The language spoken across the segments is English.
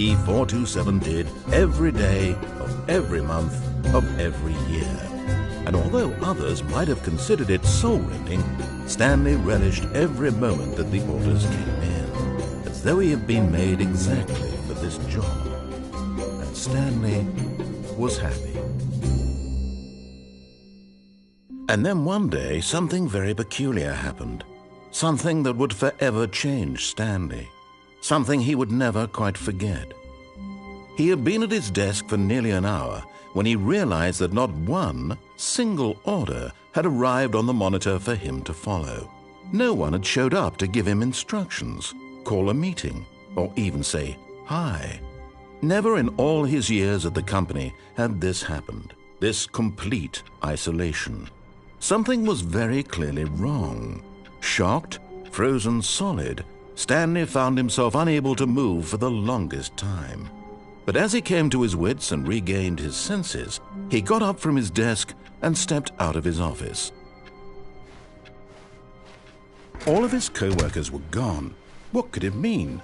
E427 did every day of every month of every year. And although others might have considered it soul-rending, Stanley relished every moment that the orders came in, as though he had been made exactly for this job. And Stanley was happy. And then one day, something very peculiar happened. Something that would forever change Stanley. Something he would never quite forget. He had been at his desk for nearly an hour when he realized that not one single order had arrived on the monitor for him to follow. No one had showed up to give him instructions, call a meeting, or even say hi. Never in all his years at the company had this happened, this complete isolation. Something was very clearly wrong. Shocked, frozen solid, Stanley found himself unable to move for the longest time. But as he came to his wits and regained his senses, he got up from his desk and stepped out of his office. All of his co-workers were gone. What could it mean?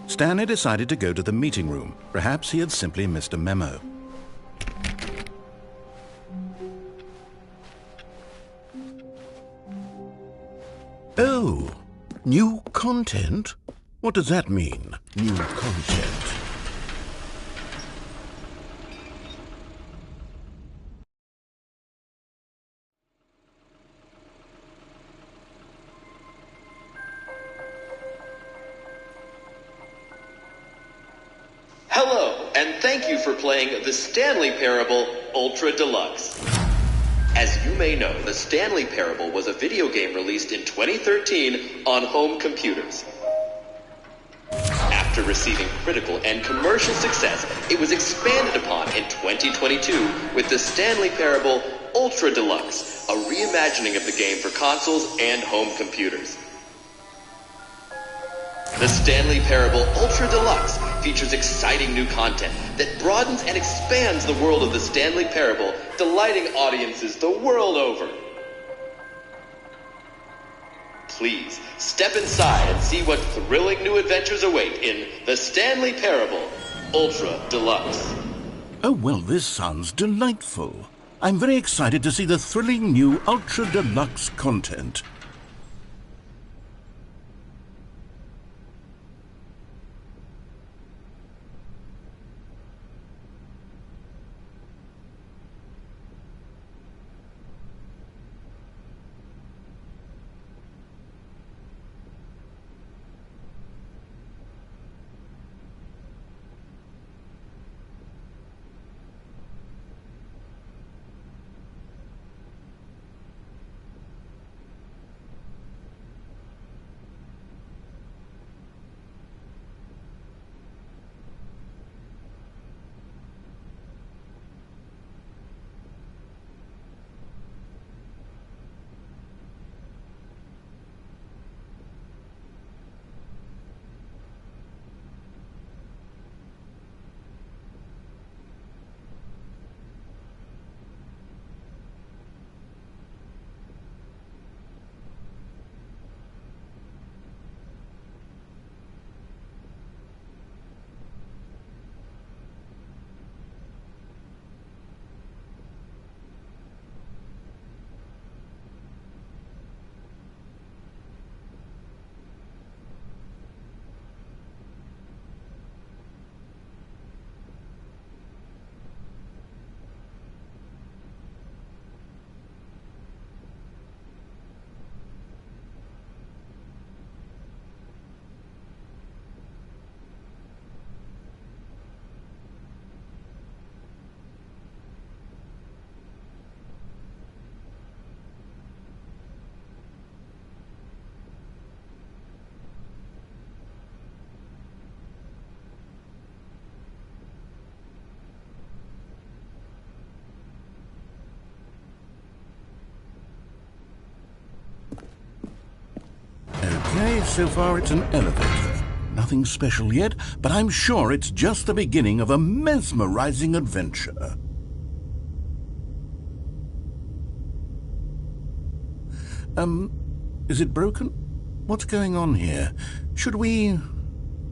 Stanley decided to go to the meeting room. Perhaps he had simply missed a memo. Oh, new content? What does that mean, new content? Hello, and thank you for playing The Stanley Parable Ultra Deluxe. As you may know, The Stanley Parable was a video game released in 2013 on home computers. After receiving critical and commercial success, it was expanded upon in 2022 with The Stanley Parable Ultra Deluxe, a reimagining of the game for consoles and home computers. The Stanley Parable Ultra Deluxe features exciting new content that broadens and expands the world of the Stanley Parable, delighting audiences the world over. Please step inside and see what thrilling new adventures await in The Stanley Parable Ultra Deluxe. Oh, well, this sounds delightful. I'm very excited to see the thrilling new Ultra Deluxe content. Okay, so far it's an elevator. Nothing special yet, but I'm sure it's just the beginning of a mesmerizing adventure. Is it broken? What's going on here? Should we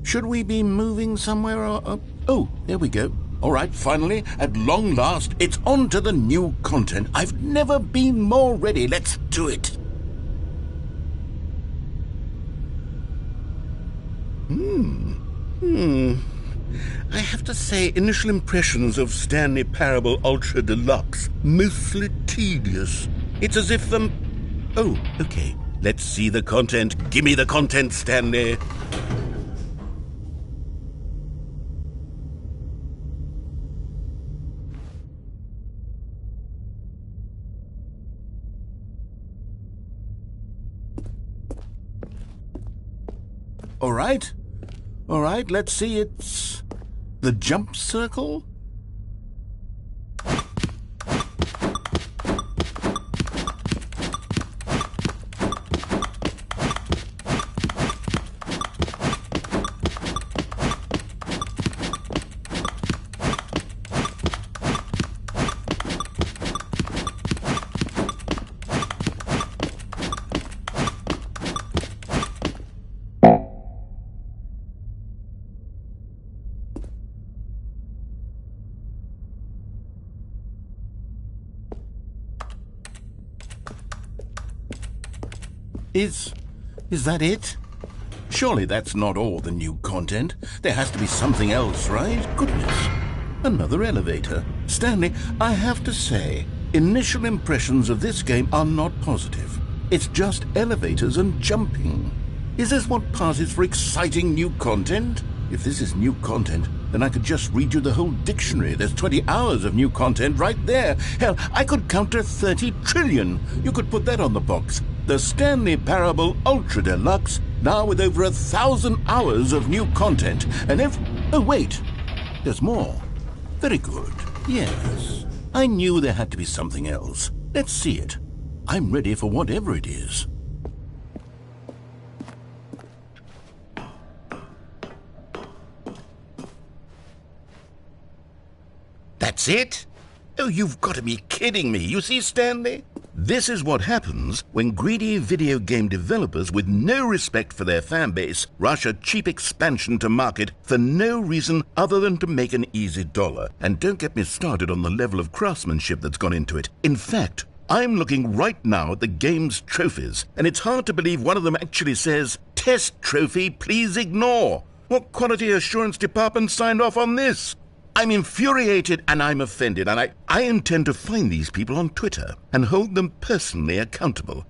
Should we be moving somewhere or... Oh, there we go. All right, finally, at long last, it's on to the new content. I've never been more ready. Let's do it. I have to say, initial impressions of Stanley Parable Ultra Deluxe, mostly tedious. It's as if Oh, okay. Let's see the content. Gimme the content, Stanley. All right, let's see. It's the jump circle? Is that it? Surely that's not all the new content. There has to be something else, right? Goodness. Another elevator. Stanley, I have to say, initial impressions of this game are not positive. It's just elevators and jumping. Is this what passes for exciting new content? If this is new content, then I could just read you the whole dictionary. There's 20 hours of new content right there. Hell, I could counter 30 trillion. You could put that on the box. The Stanley Parable Ultra Deluxe, now with over 1,000 hours of new content. And oh, wait. There's more. Very good. Yes. I knew there had to be something else. Let's see it. I'm ready for whatever it is. That's it? Oh, you've got to be kidding me. You see, Stanley? This is what happens when greedy video game developers with no respect for their fan base rush a cheap expansion to market for no reason other than to make an easy dollar. And don't get me started on the level of craftsmanship that's gone into it. In fact, I'm looking right now at the game's trophies, and it's hard to believe one of them actually says, "Test trophy, please ignore." What quality assurance department signed off on this? I'm infuriated and I'm offended, and I intend to find these people on Twitter and hold them personally accountable.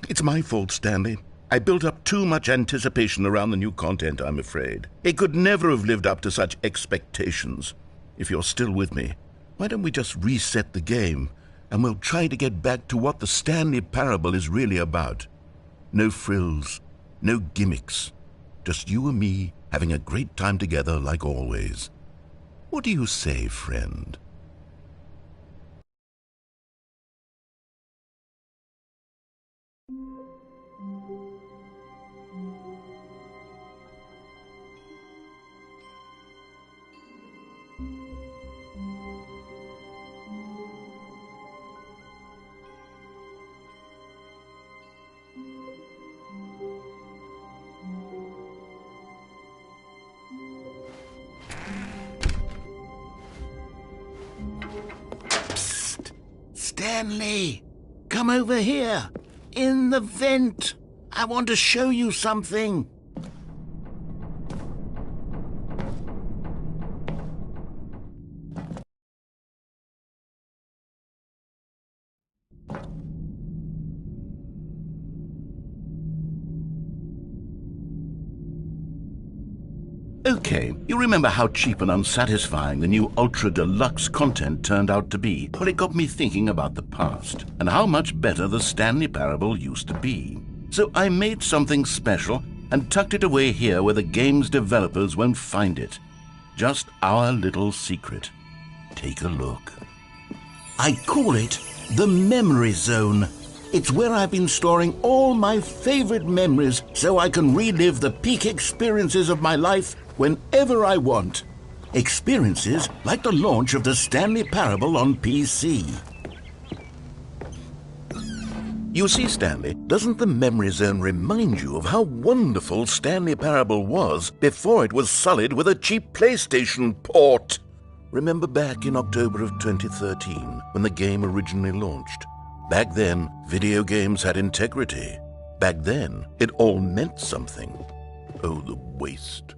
It's my fault, Stanley. I built up too much anticipation around the new content, I'm afraid. It could never have lived up to such expectations. If you're still with me, why don't we just reset the game, and we'll try to get back to what the Stanley Parable is really about. No frills, no gimmicks. Just you and me having a great time together like always. What do you say, friend? Stanley, come over here. In the vent. I want to show you something. Okay, you remember how cheap and unsatisfying the new Ultra Deluxe content turned out to be? Well, it got me thinking about the past and how much better the Stanley Parable used to be. So I made something special and tucked it away here where the game's developers won't find it. Just our little secret. Take a look. I call it the Memory Zone. It's where I've been storing all my favorite memories so I can relive the peak experiences of my life whenever I want. Experiences like the launch of the Stanley Parable on PC. You see, Stanley, doesn't the Memory Zone remind you of how wonderful Stanley Parable was before it was sullied with a cheap PlayStation port? Remember back in October of 2013, when the game originally launched? Back then, video games had integrity. Back then, it all meant something. Oh, the waste.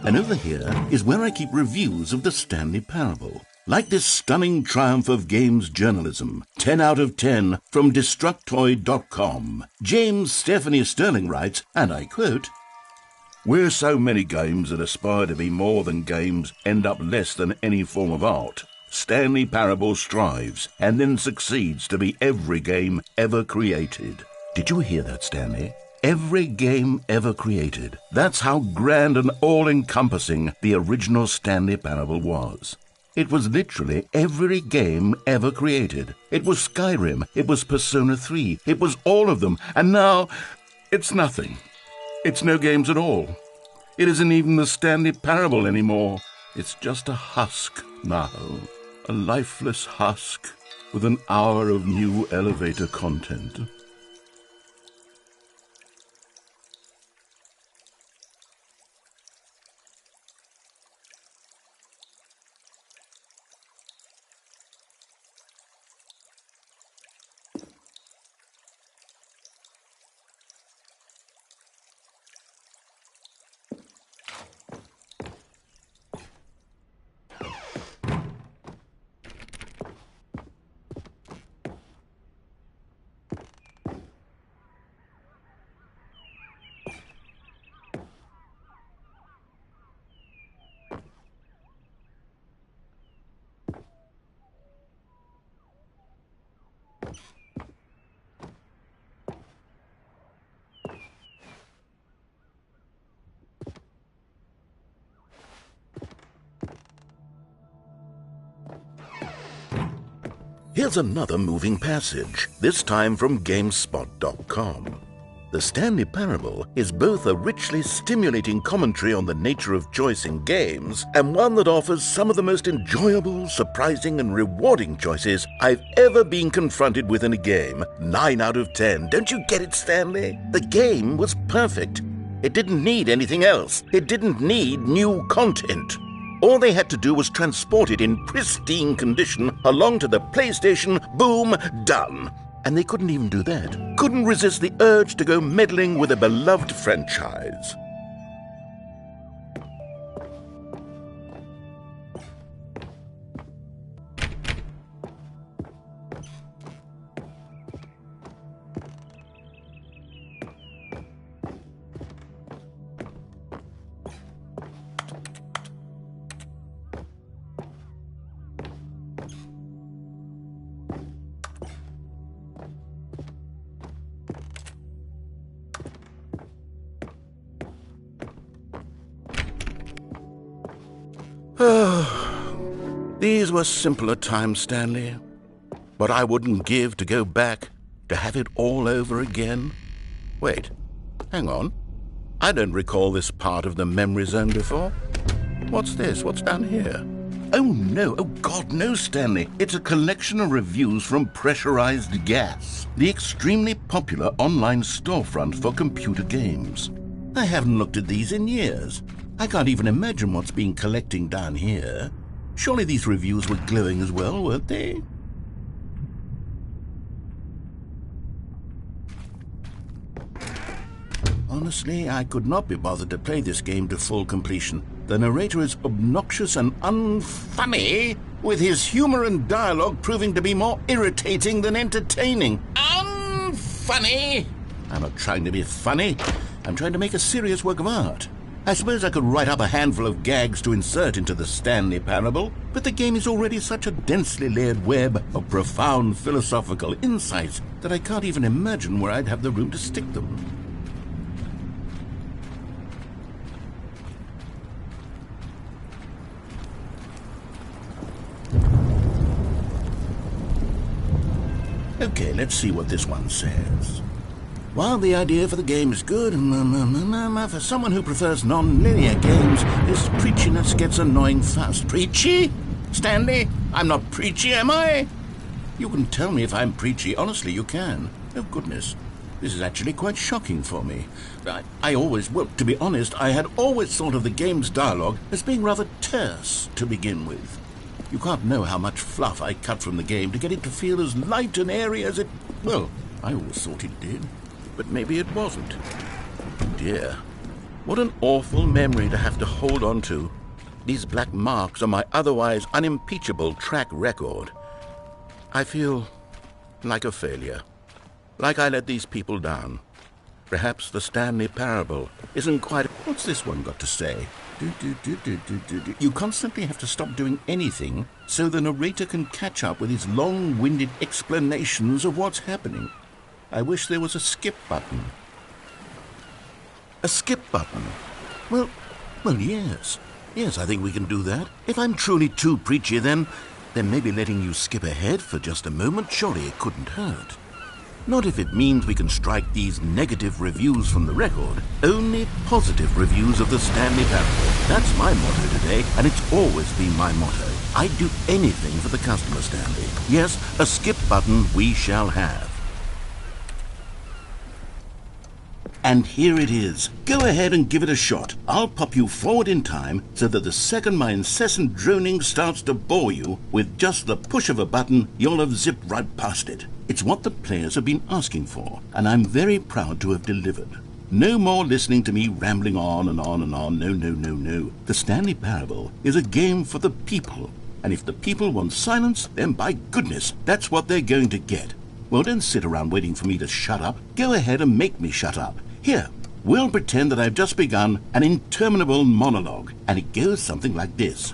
And over here is where I keep reviews of the Stanley Parable. Like this stunning triumph of games journalism, 10 out of 10 from Destructoid.com. James Stephanie Sterling writes, and I quote, "Where so many games that aspire to be more than games end up less than any form of art, Stanley Parable strives and then succeeds to be every game ever created." Did you hear that, Stanley? Every game ever created. That's how grand and all-encompassing the original Stanley Parable was. It was literally every game ever created. It was Skyrim, it was Persona 3, it was all of them, and now it's nothing. It's no games at all. It isn't even the Stanley Parable anymore. It's just a husk now, a lifeless husk with an hour of new elevator content. Here's another moving passage, this time from GameSpot.com. The Stanley Parable is both a richly stimulating commentary on the nature of choice in games and one that offers some of the most enjoyable, surprising, and rewarding choices I've ever been confronted with in a game. 9 out of 10. Don't you get it, Stanley? The game was perfect. It didn't need anything else. It didn't need new content. All they had to do was transport it in pristine condition along to the PlayStation. Boom, done. And they couldn't even do that. Couldn't resist the urge to go meddling with a beloved franchise. These were simpler times, Stanley. But I wouldn't give to go back, to have it all over again. Wait, hang on. I don't recall this part of the Memory Zone before. What's this? What's down here? Oh no, oh God, no, Stanley. It's a collection of reviews from Pressurized Gas, the extremely popular online storefront for computer games. I haven't looked at these in years. I can't even imagine what's been collecting down here. Surely these reviews were glowing as well, weren't they? Honestly, I could not be bothered to play this game to full completion. The narrator is obnoxious and unfunny, with his humor and dialogue proving to be more irritating than entertaining. Unfunny? I'm not trying to be funny. I'm trying to make a serious work of art. I suppose I could write up a handful of gags to insert into the Stanley Parable, but the game is already such a densely layered web of profound philosophical insights that I can't even imagine where I'd have the room to stick them. Okay, let's see what this one says. While the idea for the game is good, for someone who prefers non-linear games, this preachiness gets annoying fast. Preachy? Stanley? I'm not preachy, am I? You can tell me if I'm preachy. Honestly, you can. Oh, goodness. This is actually quite shocking for me. To be honest, I had always thought of the game's dialogue as being rather terse to begin with. You can't know how much fluff I cut from the game to get it to feel as light and airy as it... Well, I always thought it did. But maybe it wasn't. Dear, what an awful memory to have to hold on to. These black marks on my otherwise unimpeachable track record. I feel like a failure. Like I let these people down. Perhaps the Stanley Parable isn't quite... What's this one got to say? You constantly have to stop doing anything so the narrator can catch up with his long-winded explanations of what's happening. I wish there was a skip button. A skip button? Well, yes. Yes, I think we can do that. If I'm truly too preachy, then maybe letting you skip ahead for just a moment, surely it couldn't hurt. Not if it means we can strike these negative reviews from the record. Only positive reviews of the Stanley Parable. That's my motto today, and it's always been my motto. I'd do anything for the customer, Stanley. Yes, a skip button we shall have. And here it is. Go ahead and give it a shot. I'll pop you forward in time so that the second my incessant droning starts to bore you, with just the push of a button, you'll have zipped right past it. It's what the players have been asking for, and I'm very proud to have delivered. No more listening to me rambling on and on and on. No. The Stanley Parable is a game for the people. And if the people want silence, then by goodness, that's what they're going to get. Well, don't sit around waiting for me to shut up. Go ahead and make me shut up. Here, we'll pretend that I've just begun an interminable monologue, and it goes something like this.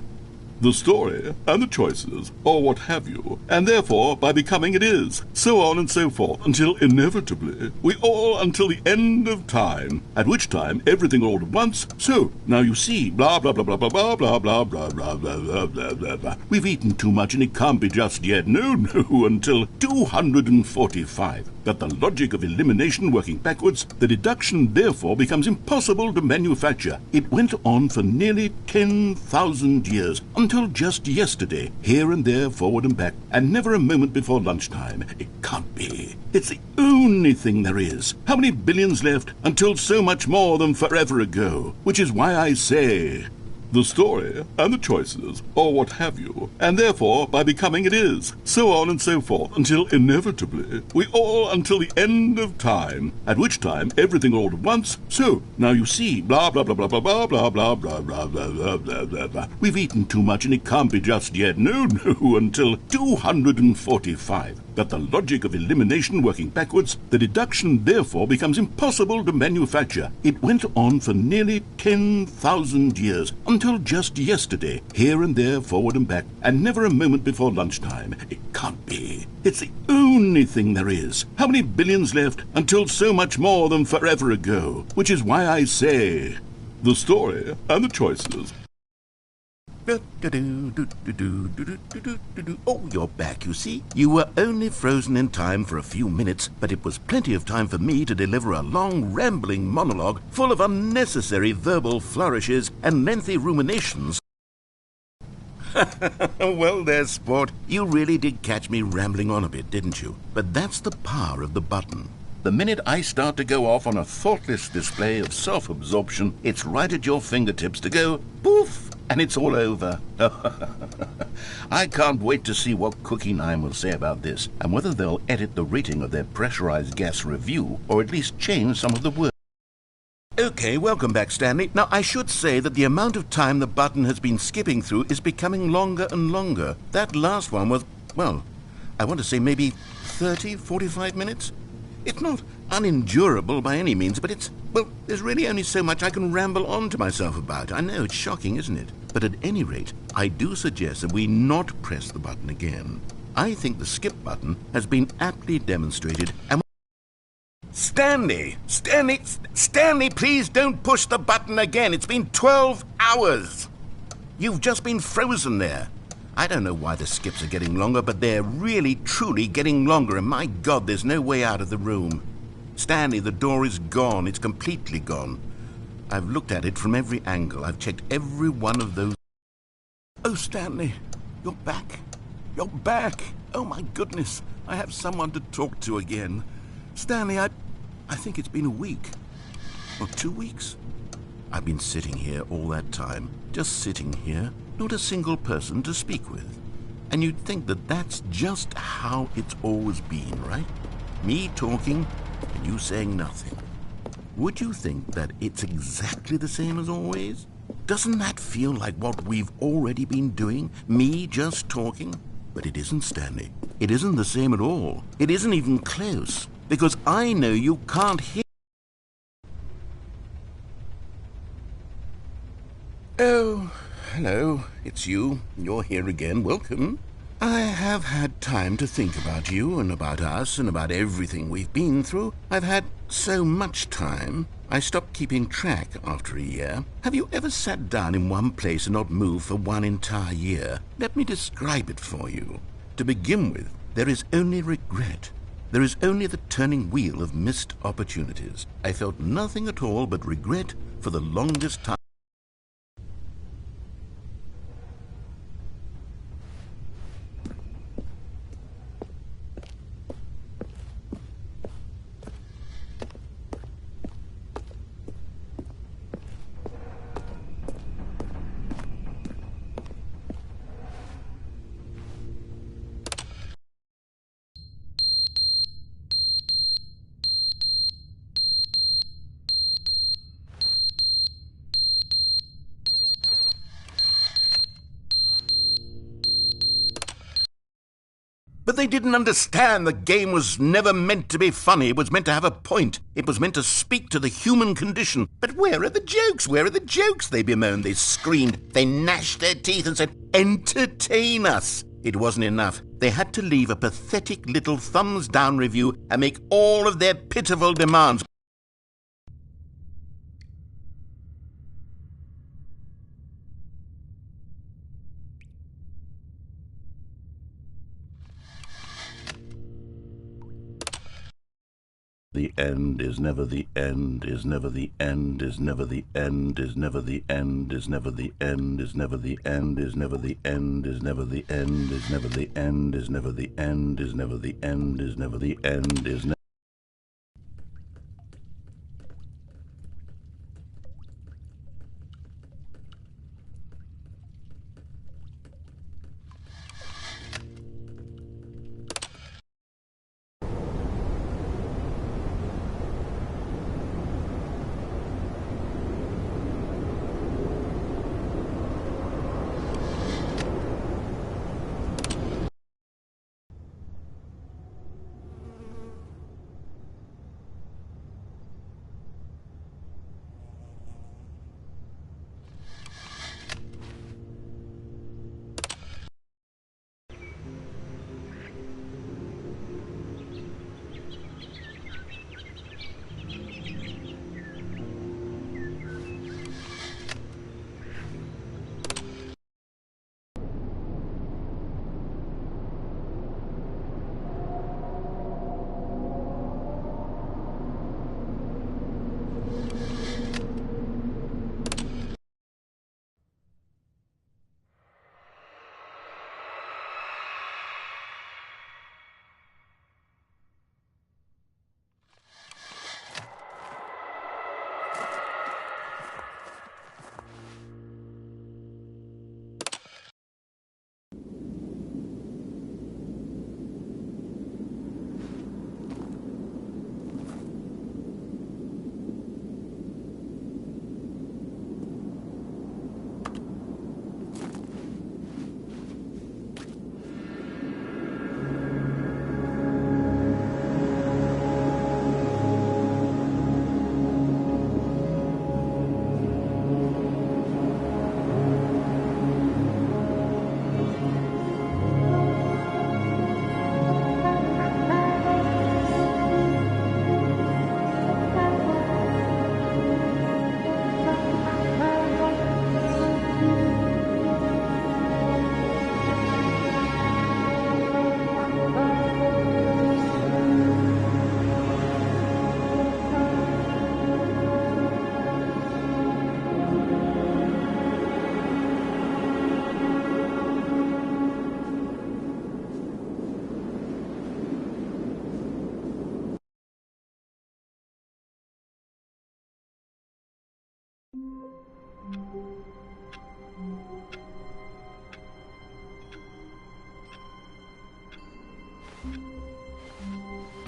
The story, and the choices, or what have you, and therefore, by becoming it is, so on and so forth, until inevitably, we all until the end of time, at which time everything all at once, so, now you see, blah, blah, blah, blah, blah, blah, blah, blah, blah, blah, blah, blah, blah, blah, blah. We've eaten too much and it can't be just yet, no, until 245. But the logic of elimination working backwards, the deduction therefore becomes impossible to manufacture. It went on for nearly 10,000 years, until just yesterday, here and there, forward and back, and never a moment before lunchtime. It can't be. It's the only thing there is. How many billions left until so much more than forever ago? Which is why I say... The story, and the choices, or what have you, and therefore, by becoming it is, so on and so forth, until inevitably, we all until the end of time, at which time everything all at once, so, now you see, blah, blah, blah, blah, blah, blah, blah, blah, blah, blah, blah, blah, blah, blah, blah. We've eaten too much and it can't be just yet, no, until 245. But the logic of elimination working backwards, the deduction therefore becomes impossible to manufacture. It went on for nearly 10,000 years, until just yesterday, here and there, forward and back, and never a moment before lunchtime. It can't be. It's the only thing there is. How many billions left until so much more than forever ago? Which is why I say, the story and the choices. Oh, you're back, you see. You were only frozen in time for a few minutes, but it was plenty of time for me to deliver a long, rambling monologue full of unnecessary verbal flourishes and lengthy ruminations. Well there, sport. You really did catch me rambling on a bit, didn't you? But that's the power of the button. The minute I start to go off on a thoughtless display of self-absorption, it's right at your fingertips to go poof, and it's all over. I can't wait to see what Cookie 9 will say about this, and whether they'll edit the rating of their pressurized gas review, or at least change some of the words. Okay, welcome back, Stanley. Now, I should say that the amount of time the button has been skipping through is becoming longer and longer. That last one was, well, I want to say maybe 30, 45 minutes? It's not unendurable by any means, but there's really only so much I can ramble on to myself about. I know, it's shocking, isn't it? But at any rate, I do suggest that we not press the button again. I think the skip button has been aptly demonstrated, and Stanley, please don't push the button again. It's been 12 hours. You've just been frozen there. I don't know why the skips are getting longer, but they're really, truly getting longer, and my God, there's no way out of the room. Stanley, the door is gone. It's completely gone. I've looked at it from every angle. I've checked every one of those. Oh, Stanley, you're back. You're back. Oh, my goodness. I have someone to talk to again. Stanley, I think it's been a week. Or 2 weeks. I've been sitting here all that time. Just sitting here. Not a single person to speak with. And you'd think that that's just how it's always been, right? Me talking and you saying nothing. Would you think that it's exactly the same as always? Doesn't that feel like what we've already been doing? Me just talking? But it isn't, Stanley. It isn't the same at all. It isn't even close. Because I know you can't hear. Oh, hello. It's you. You're here again. Welcome. I have had time to think about you and about us and about everything we've been through. I've had so much time. I stopped keeping track after a year. Have you ever sat down in one place and not moved for one entire year? Let me describe it for you. To begin with, there is only regret. There is only the turning wheel of missed opportunities. I felt nothing at all but regret for the longest time. But they didn't understand the game was never meant to be funny. It was meant to have a point. It was meant to speak to the human condition. But where are the jokes? Where are the jokes? They bemoaned, they screamed, they gnashed their teeth and said, entertain us. It wasn't enough. They had to leave a pathetic little thumbs-down review and make all of their pitiful demands. The end is never the end, is never the end, is never the end, is never the end, is never the end, is never the end, is never the end, is never the end, is never the end, is never the end, is never the end, is never the end, is never.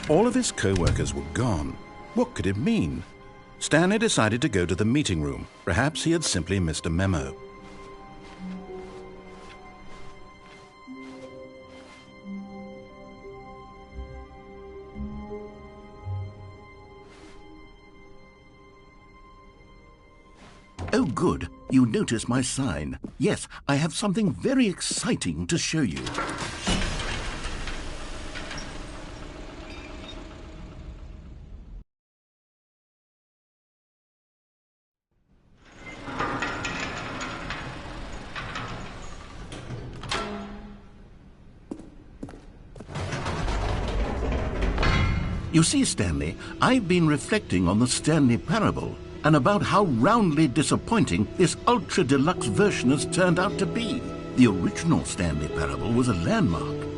All of his co-workers were gone. What could it mean? Stanley decided to go to the meeting room. Perhaps he had simply missed a memo. Oh, good. You notice my sign. Yes, I have something very exciting to show you. You see, Stanley, I've been reflecting on the Stanley Parable and about how roundly disappointing this ultra-deluxe version has turned out to be. The original Stanley Parable was a landmark.